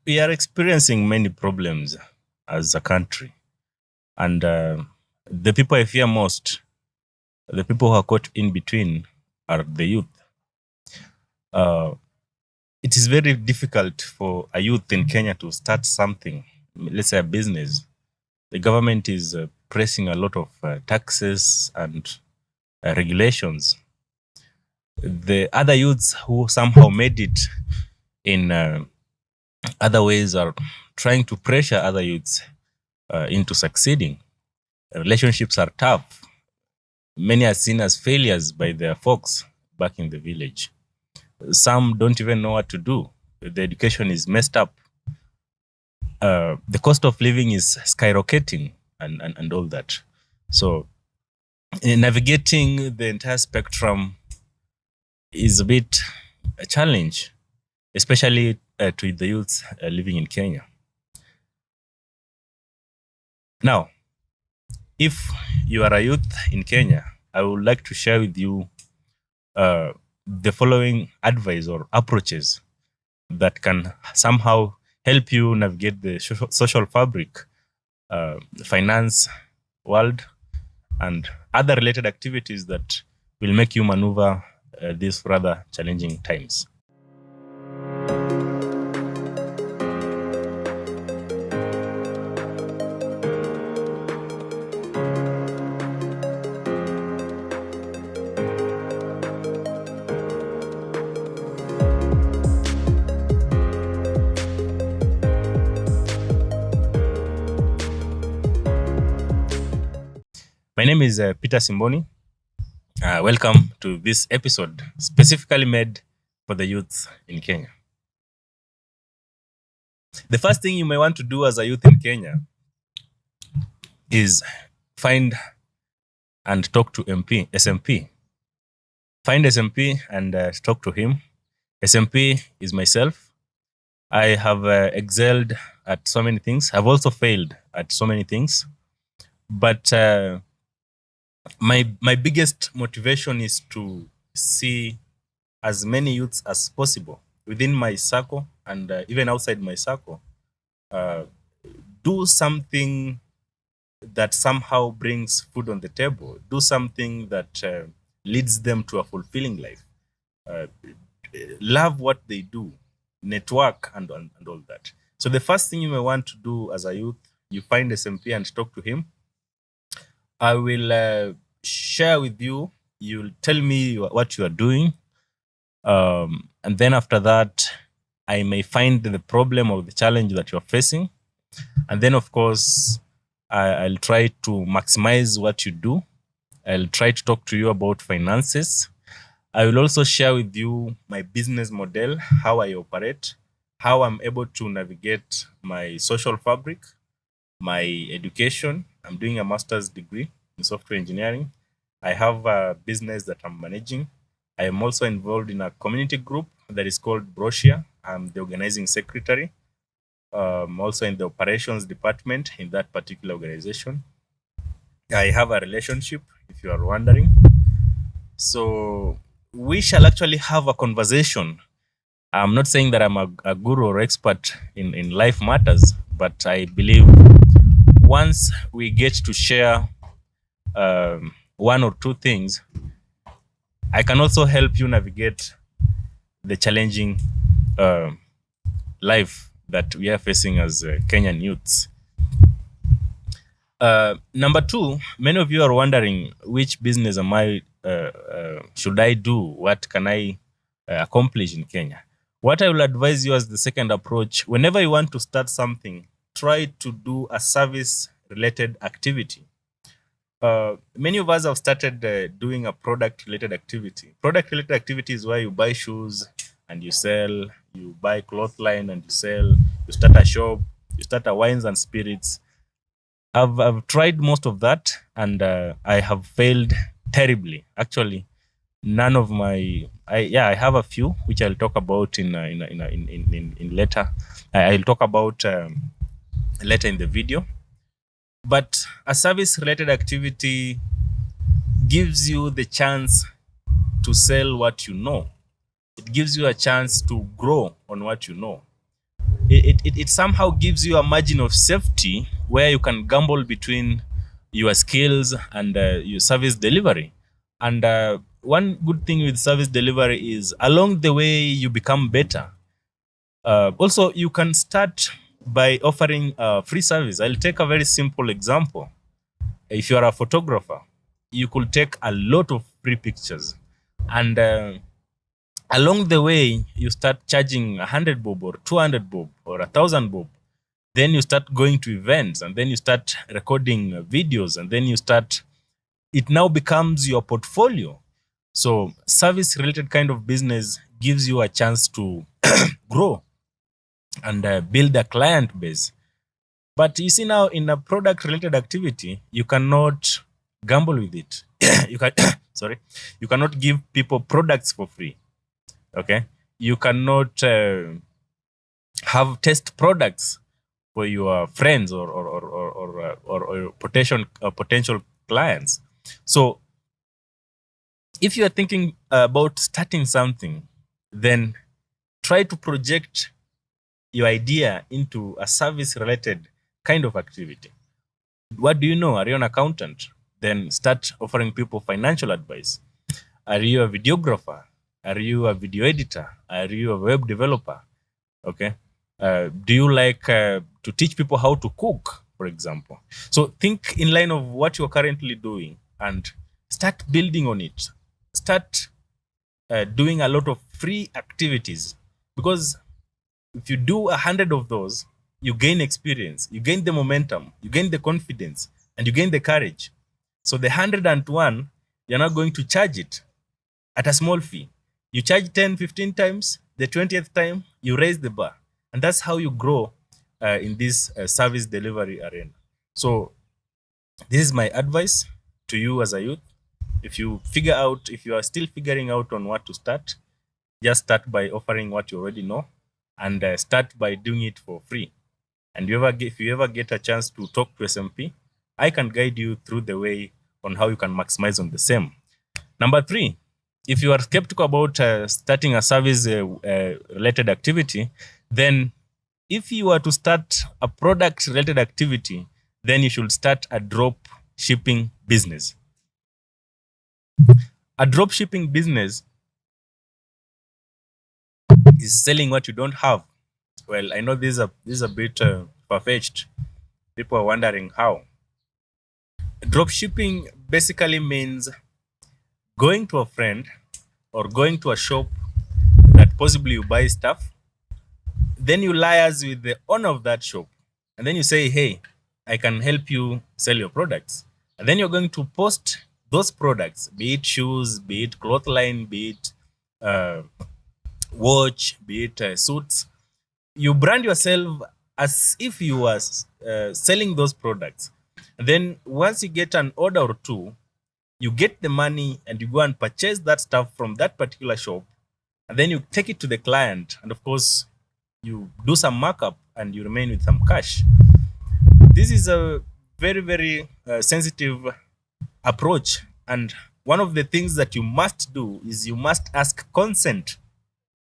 We are experiencing many problems as a country, and the people I fear most, the people who are caught in between, are the youth. Uh, it is very difficult for a youth in Kenya to start something, let's say a business. The government is pressing a lot of taxes and regulations. The other youths who somehow made it in other ways are trying to pressure other youths into succeeding. Relationships are tough. Many are seen as failures by their folks back in the village. Some don't even know what to do. The education is messed up. The cost of living is skyrocketing and all that. So navigating the entire spectrum is a bit a challenge, especially to the youths living in Kenya. Now, if you are a youth in Kenya, I would like to share with you the following advice or approaches that can somehow help you navigate the social fabric, finance world, and other related activities that will make you maneuver these rather challenging times. My name is Peter Simboni. Welcome to this episode specifically made for the youth in Kenya. The first thing you may want to do as a youth in Kenya is find and talk to SMP. Find SMP and talk to him. SMP is myself. I have excelled at so many things. I've also failed at so many things. But my biggest motivation is to see as many youths as possible within my circle and even outside my circle do something that somehow brings food on the table, do something that leads them to a fulfilling life, love what they do, network, and all that. So the first thing you may want to do as a youth, you find SMP and talk to him. I will share with you. You'll tell me what you are doing. And then after that, I may find the problem or the challenge that you're facing. And then, of course, I'll try to maximize what you do. I'll try to talk to you about finances. I will also share with you my business model, how I operate, how I'm able to navigate my social fabric, my education. I'm doing a master's degree in software engineering. I have a business that I'm managing. I am also involved in a community group that is called Brochure. I'm the organizing secretary. Also in the operations department in that particular organization. I have a relationship, if you are wondering. So we shall actually have a conversation. I'm not saying that I'm a guru or expert in life matters, but I believe once we get to share one or two things, I can also help you navigate the challenging life that we are facing as Kenyan youths. Number two, many of you are wondering which business am I should I do? What can I accomplish in Kenya? What I will advise you as the second approach, whenever you want to start something, try to do a service-related activity. Many of us have started doing a product-related activity. Product-related activity is where you buy shoes and you sell, you buy clothesline and you sell, you start a shop, you start a wines and spirits. I've tried most of that and I have failed terribly. Actually, none of my I have a few which I'll talk about in later. I'll talk about later in the video. But a service-related activity gives you the chance to sell what you know. It gives you a chance to grow on what you know. it somehow gives you a margin of safety where you can gamble between your skills and your service delivery. And one good thing with service delivery is along the way you become better. Also, you can start by offering free service. I'll take a very simple example. If you are a photographer, you could take a lot of free pictures, and along the way you start charging 100 bob or 200 bob or 1,000 bob. Then you start going to events, and then you start recording videos, and then it now becomes your portfolio. So service related kind of business gives you a chance to grow and build a client base. But you see, now in a product related activity, you cannot gamble with it. You can sorry, you cannot give people products for free. Okay, you cannot have test products for your friends or potential clients. So if you are thinking about starting something, then try to project your idea into a service related kind of activity. What do you know? Are you an accountant? Then start offering people financial advice. Are you a videographer? Are you a video editor? Are you a web developer? Okay. Do you like to teach people how to cook, for example? So think in line of what you're currently doing and start building on it. Start doing a lot of free activities, because if you do 100 of those, you gain experience, you gain the momentum, you gain the confidence, and you gain the courage. So the 101, you're not going to charge it at a small fee. You charge 10, 15 times, the 20th time, you raise the bar. And that's how you grow in this service delivery arena. So this is my advice to you as a youth. If you are still figuring out on what to start, just start by offering what you already know, and start by doing it for free. And if you ever get a chance to talk to SMP, I can guide you through the way on how you can maximize on the same. Number 3, if you are skeptical about starting a service related activity, then if you are to start a product related activity, then you should start a drop shipping business. A drop shipping business is selling what you don't have. Well, I know this is a bit far-fetched. People are wondering how. Drop shipping basically means going to a friend or going to a shop that possibly you buy stuff. Then you liaise with the owner of that shop, and then you say, hey, I can help you sell your products. And then you're going to post those products, be it shoes, be it cloth line, be it watch, be it suits. You brand yourself as if you were selling those products. And then once you get an order or two, you get the money and you go and purchase that stuff from that particular shop. And then you take it to the client. And of course, you do some markup and you remain with some cash. This is a very, very sensitive approach. And one of the things that you must do is you must ask consent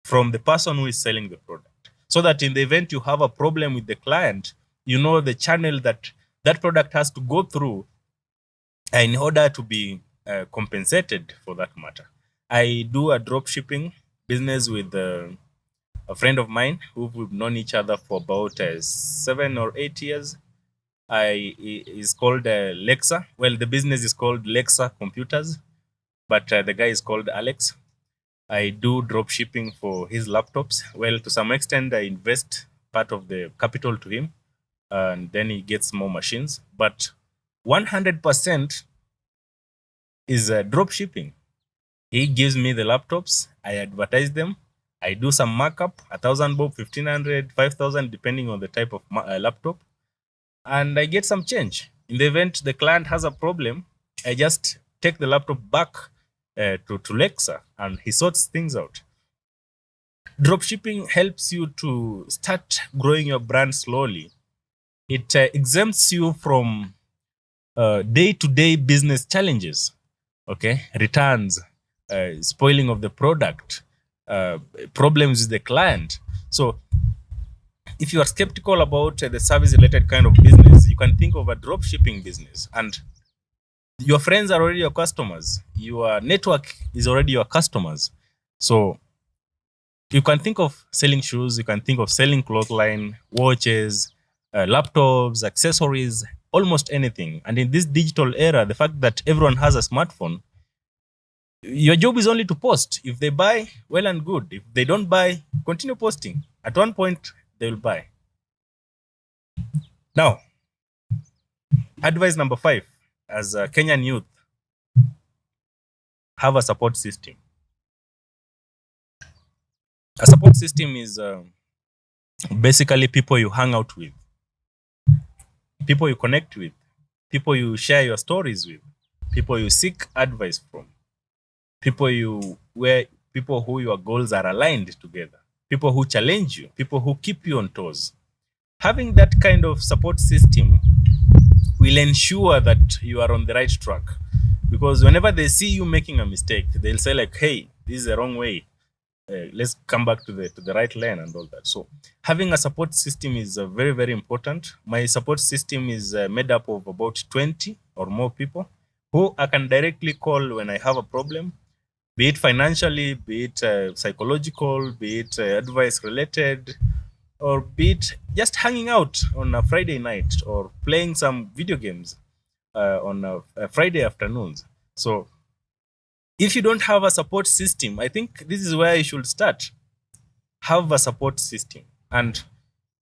from the person who is selling the product, so that in the event you have a problem with the client, you know the channel that that product has to go through in order to be compensated for that matter. I do a drop shipping business with a friend of mine who we've known each other for about 7 or 8 years. Is called Lexa. Well, the business is called Lexa Computers, but the guy is called Alex. I do drop shipping for his laptops. Well, to some extent, I invest part of the capital to him, and then he gets more machines. But 100% is drop shipping. He gives me the laptops, I advertise them, I do some markup, 1,000 bob, 1,500, 5,000, depending on the type of laptop, and I get some change. In the event the client has a problem, I just take the laptop back to Lexa, and he sorts things out. Dropshipping helps you to start growing your brand slowly. It exempts you from day-to-day business challenges, okay? Returns, spoiling of the product, problems with the client. So if you are skeptical about the service related kind of business, you can think of a drop shipping business, and your friends are already your customers. Your network is already your customers. So you can think of selling shoes, you can think of selling clothesline, watches, laptops, accessories, almost anything. And in this digital era, the fact that everyone has a smartphone, your job is only to post. If they buy, well and good. If they don't buy, continue posting. At one point, they will buy. Now, advice number 5, as a Kenyan youth, have a support system. A support system is basically people you hang out with, people you connect with, people you share your stories with, people you seek advice from, people who your goals are aligned together, people who challenge you, people who keep you on toes. Having that kind of support system will ensure that you are on the right track, because whenever they see you making a mistake, they'll say like, hey, this is the wrong way, let's come back to the right lane and all that. So having a support system is very, very important. My support system is made up of about 20 or more people who I can directly call when I have a problem, be it financially, be it psychological, be it advice related, or be it just hanging out on a Friday night or playing some video games on a Friday afternoons. So if you don't have a support system, I think this is where you should start. Have a support system. And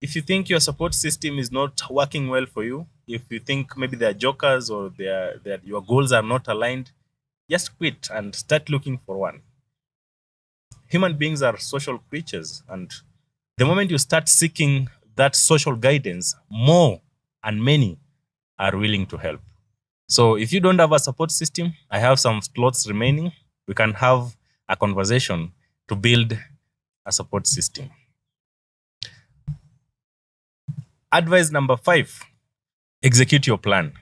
if you think your support system is not working well for you, if you think maybe they're jokers or your goals are not aligned, just quit and start looking for one. Human beings are social creatures, and the moment you start seeking that social guidance, more and many are willing to help. So if you don't have a support system, I have some slots remaining. We can have a conversation to build a support system. Advice number 5, execute your plan.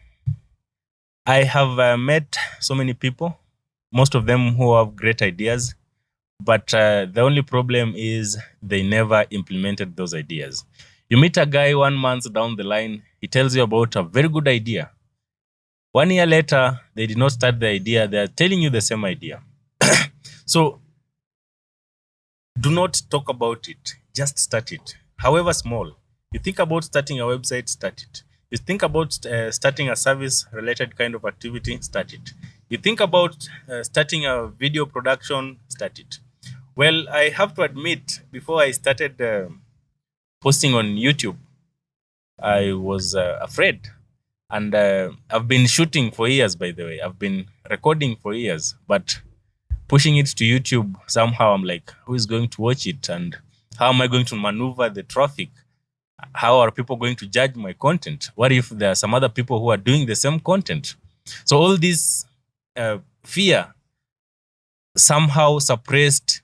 I have met so many people, most of them who have great ideas, but the only problem is they never implemented those ideas. You meet a guy 1 month down the line, he tells you about a very good idea. 1 year later, they did not start the idea. They're telling you the same idea. So do not talk about it. Just start it. However small. You think about starting a website, start it. You think about starting a service-related kind of activity, start it. You think about starting a video production, start it. Well, I have to admit, before I started posting on YouTube, I was afraid. And I've been shooting for years, by the way. I've been recording for years, but pushing it to YouTube, somehow I'm like, who is going to watch it? And how am I going to maneuver the traffic? How are people going to judge my content? What if there are some other people who are doing the same content? So all this fear somehow suppressed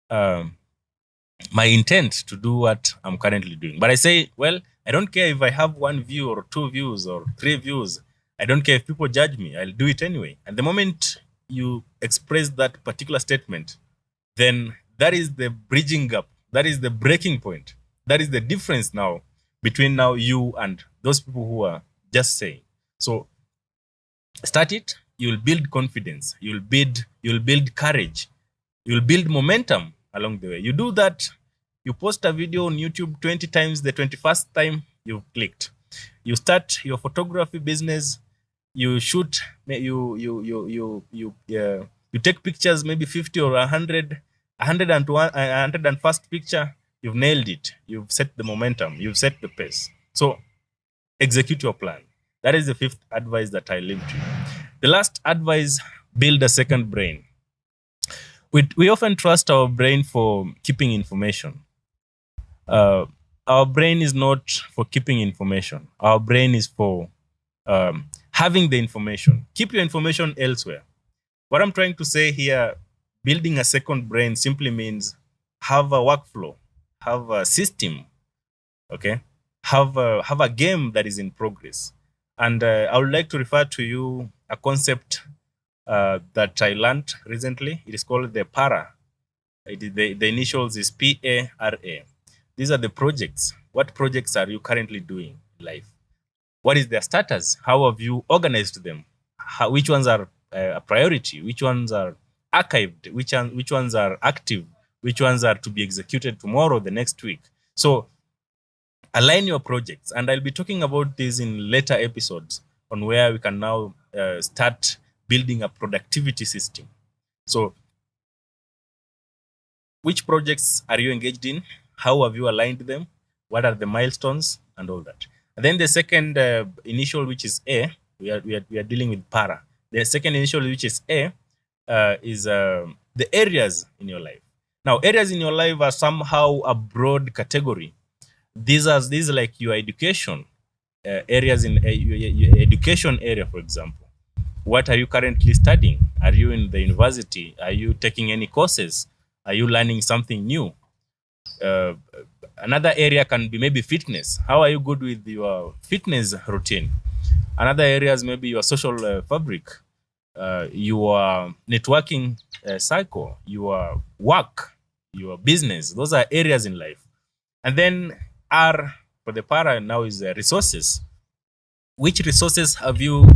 my intent to do what I'm currently doing. But I say, well, I don't care if I have 1 view or 2 views or 3 views. I don't care if people judge me. I'll do it anyway. And the moment you express that particular statement, then that is the bridging gap. That is the breaking point. That is the difference now between now you and those people who are just saying. So start it. You'll build confidence. You'll build courage. You'll build momentum along the way. You do that, you post a video on YouTube 20 times, the 21st time you've clicked. You start your photography business, you shoot, you take pictures, maybe 50 or 100, 101st picture, you've nailed it. You've set the momentum, you've set the pace. So execute your plan. That is the 5th advice that I leave to you. The last advice, build a second brain. We often trust our brain for keeping information. Our brain is not for keeping information. Our brain is for having the information. Keep your information elsewhere. What I'm trying to say here, building a second brain simply means have a workflow, have a system, okay? Have a game that is in progress. And I would like to refer to you a concept that I learned recently. It is called the PARA. The initials is PARA. These are the projects. What projects are you currently doing in life? What is their status? How have you organized them? Which ones are a priority? Which ones are archived? Which ones are active? Which ones are to be executed tomorrow, the next week? So align your projects, and I'll be talking about this in later episodes on where we can now start building a productivity system. So which projects are you engaged in? How have you aligned them? What are the milestones and all that? And then the second initial, which is A, we are dealing with para. The second initial, which is A, is the areas in your life. Now, areas in your life are somehow a broad category. These are like your education areas in your education area, for example. What are you currently studying? Are you in the university? Are you taking any courses? Are you learning something new? Uh, Another area can be maybe fitness. How are you good with your fitness routine? Another area is maybe your social fabric, your networking cycle, your work, your business. Those are areas in life. And then R for the para now is resources. Which resources have you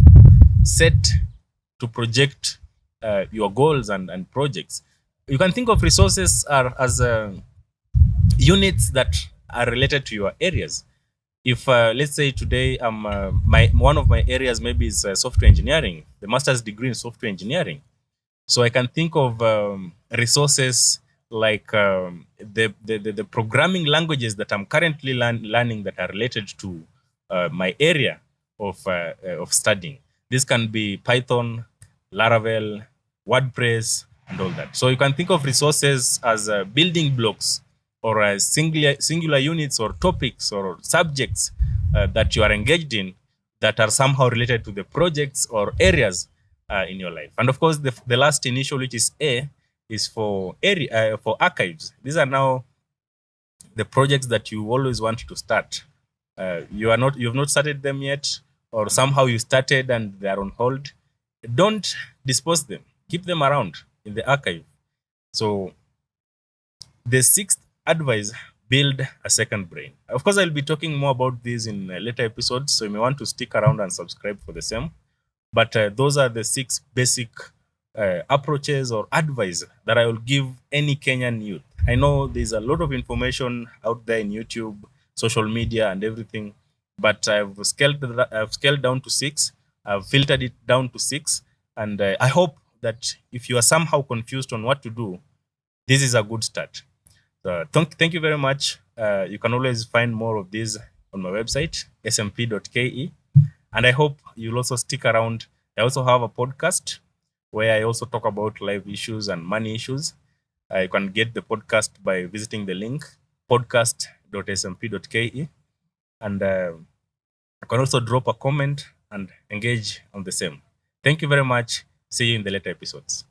set to project your goals and projects? You can think of resources as units that are related to your areas. If let's say today my one of my areas maybe is software engineering, the master's degree in software engineering. So I can think of resources like the programming languages that I'm currently learning that are related to my area of studying. This can be Python, Laravel, WordPress, and all that. So you can think of resources as building blocks or as singular units or topics or subjects that you are engaged in that are somehow related to the projects or areas in your life. And of course, the last initial, which is A, is for area for archives. These are now the projects that you always want to start. You've not started them yet, or somehow you started and they are on hold. Don't dispose them. Keep them around in the archive. So the sixth advice: build a second brain. Of course, I'll be talking more about this in later episodes, so you may want to stick around and subscribe for the same. But those are the 6 basic approaches or advice that I will give any Kenyan youth. I know there's a lot of information out there in YouTube, social media, and everything, but I've scaled down to 6. I've filtered it down to 6, and I hope that if you are somehow confused on what to do, this is a good start. Thank you very much. You can always find more of these on my website, smp.ke. And I hope you'll also stick around. I also have a podcast where I also talk about life issues and money issues. You can get the podcast by visiting the link, podcast.smp.ke. And you can also drop a comment and engage on the same. Thank you very much. See you in the later episodes.